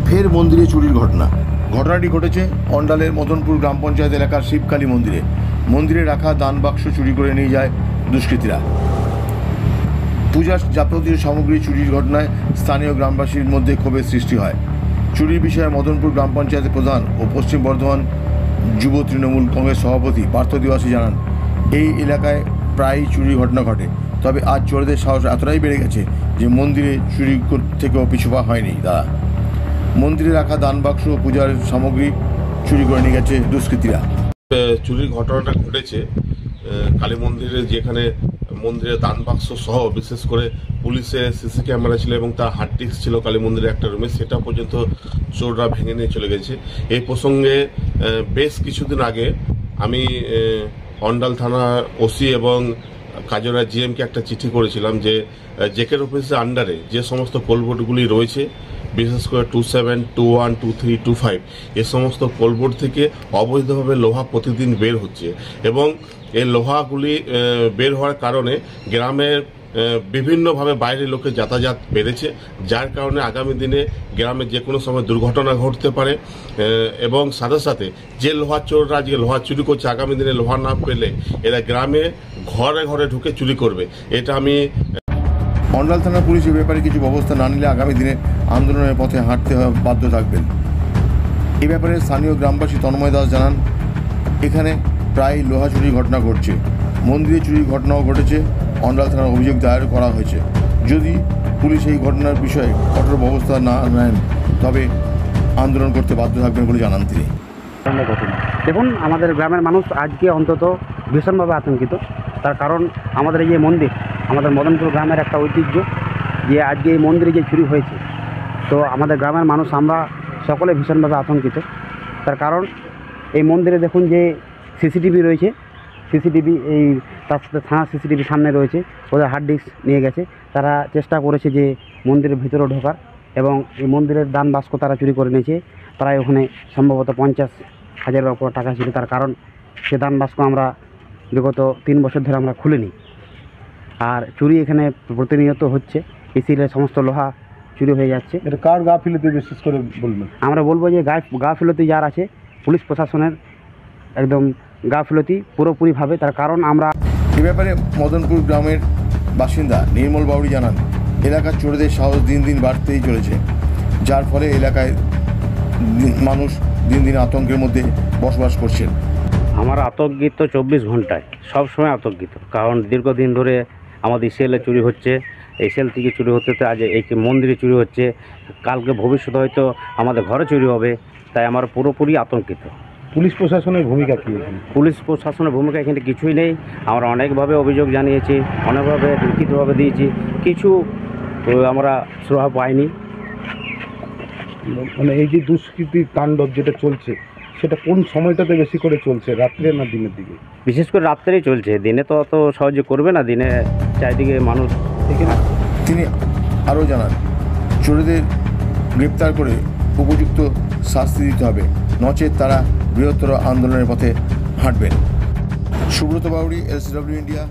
ফের মন্দিরে চুরির ঘটনাটি ঘটেছে অন্ডালের মদনপুর গ্রাম পঞ্চায়েত এলাকার শিবকালী মন্দিরে। মন্দিরে রাখা দান বাক্স চুরি করে নিয়ে যায় দুষ্কৃতীরা। পূজার যাবতীয় সামগ্রী চুরির ঘটনায় স্থানীয় গ্রামবাসীর মধ্যে ক্ষোভের সৃষ্টি হয়। চুরির বিষয়ে মদনপুর গ্রাম পঞ্চায়েতের প্রধান ও পশ্চিম বর্ধমান যুব তৃণমূল কংগ্রেস সভাপতি পার্থ দিবাসী জানান, এই এলাকায় প্রায়ই চুরির ঘটনা ঘটে, তবে আজ চোরদের সাহস এতটাই বেড়ে গেছে যে মন্দিরে চুরি থেকেও পিছু পা হয়নি তারা। মন্দিরে রাখা দান বাক্স ও পূজার সামগ্রী চুরি করে নিয়ে গেছে দুষ্কৃতীরা। চুরির ঘটনাটা ঘটেছে কালী মন্দিরে, যেখানে মন্দিরের দান বাক্স সহ বিশেষ করে পুলিশের সিসি ক্যামেরা ছিল এবং তার হার্ড ডিস্ক ছিল কালী মন্দিরের একটা রুমে, সেটা পর্যন্ত চোররা ভেঙে নিয়ে চলে গেছে। এই প্রসঙ্গে বেশ কিছুদিন আগে আমি অন্ডাল থানা ওসি এবং কাজরা জিএমকে একটা চিঠি করেছিলাম যে জেকের অফিসের আন্ডারে যে সমস্ত কোলবোর্ডগুলি রয়েছে, বিশেষ করে 27, 21, 23, 25 এ সমস্ত কোলবোর্ড থেকে অবৈধভাবে লোহা প্রতিদিন বের হচ্ছে এবং এই লোহাগুলি বের হওয়ার কারণে গ্রামের বিভিন্নভাবে বাইরের লোকের যাতায়াত বেড়েছে, যার কারণে আগামী দিনে গ্রামে যে কোনো সময় দুর্ঘটনা ঘটতে পারে এবং সাথে সাথে যে লোহার চোররা আজকে লোহা চুরি করছে, আগামী দিনে লোহা না পেলে এরা গ্রামে ঘরে ঘরে ঢুকে চুরি করবে। এটা আমি অন্ডাল থানার পুলিশ এ ব্যাপারে কিছু ব্যবস্থা না নিলে আগামী দিনে আন্দোলনের পথে হাঁটতে বাধ্য থাকবেন। এ ব্যাপারে স্থানীয় গ্রামবাসী তন্ময় দাস জানান, এখানে প্রায় লোহা চুরির ঘটনা ঘটছে, মন্দিরে চুরির ঘটনাও ঘটেছে। অন্ডাল থানার অভিযোগ দায়ের করা হয়েছে। যদি পুলিশ এই ঘটনার বিষয়ে কঠোর ব্যবস্থা না নেন তবে আন্দোলন করতে বাধ্য থাকবেন বলে জানান তিনি। দেখুন, আমাদের গ্রামের মানুষ আজকে অন্তত ভীষণভাবে আতঙ্কিত। তার কারণ আমাদের এই যে মন্দির, আমাদের মদনপুর গ্রামের একটা ঐতিহ্য, যে আজকে এই মন্দিরে যে চুরি হয়েছে, তো আমাদের গ্রামের মানুষ আমরা সকলে ভীষণভাবে আতঙ্কিত। তার কারণ এই মন্দিরে দেখুন যে সিসিটিভি রয়েছে, সিসিটিভি এই তার সাথে থানা সিসিটিভি সামনে রয়েছে, ওদের হার্ড ডিস্ক নিয়ে গেছে। তারা চেষ্টা করেছে যে মন্দিরের ভিতরে ঢোকার এবং এই মন্দিরের দান বাক্স তারা চুরি করে নিয়েছে। প্রায় ওখানে সম্ভবত 50,000-এর উপর টাকা ছিল। তার কারণ সে দান বাক্স আমরা বিগত 3 বছর ধরে আমরা খুলিনি। আর চুরি এখানে প্রতিনিয়ত হচ্ছে, স্টিলের সমস্ত লোহা চুরি হয়ে যাচ্ছে। এটা কার গাফিলতি বিশেষ করে বলবেন? আমরা বলবো যে গাফিলতি যার আছে, পুলিশ প্রশাসনের একদম গাফিলতি পুরোপুরিভাবে। তার কারণ আমরা এ ব্যাপারে মদনপুর গ্রামের বাসিন্দা নির্মল বাউরি জানান, এলাকার চোরদের সাহস দিন দিন বাড়তেই চলেছে, যার ফলে এলাকায় মানুষ দিন দিন আতঙ্কের মধ্যে বসবাস করছেন। আমার আতঙ্কিত 24 ঘন্টায়, সবসময় আতঙ্কিত। কারণ দীর্ঘদিন ধরে আমাদের সেলে চুরি হচ্ছে, এই সেল থেকে চুরি হতে আজ এই মন্দিরে চুরি হচ্ছে, কালকে ভবিষ্যতে হয়তো আমাদের ঘরে চুরি হবে। তাই আমার পুরোপুরি আতঙ্কিত। পুলিশ প্রশাসনের ভূমিকা কী? পুলিশ প্রশাসনের ভূমিকা এখানে কিছুই নেই। আমরা অনেকভাবে অভিযোগ জানিয়েছি, অনেকভাবে লিখিতভাবে দিয়েছি, কিছু আমরা সুরাহা পাইনি। মানে এই যে দুষ্কৃতির তাণ্ডব যেটা চলছে, সেটা কোন সময়টাতে বেশি করে চলছে, রাত্রে না দিনের দিকে? বিশেষ করে রাত্রেই চলছে, দিনে তো অত সহজে করবে না, দিনে চারিদিকে মানুষ। তিনি আরও জানান, চোরদের গ্রেপ্তার করে উপযুক্ত শাস্তি দিতে হবে, নচেত তারা বৃহত্তর আন্দোলনের পথে হাঁটবেন। Subrata Bauri, LCW India.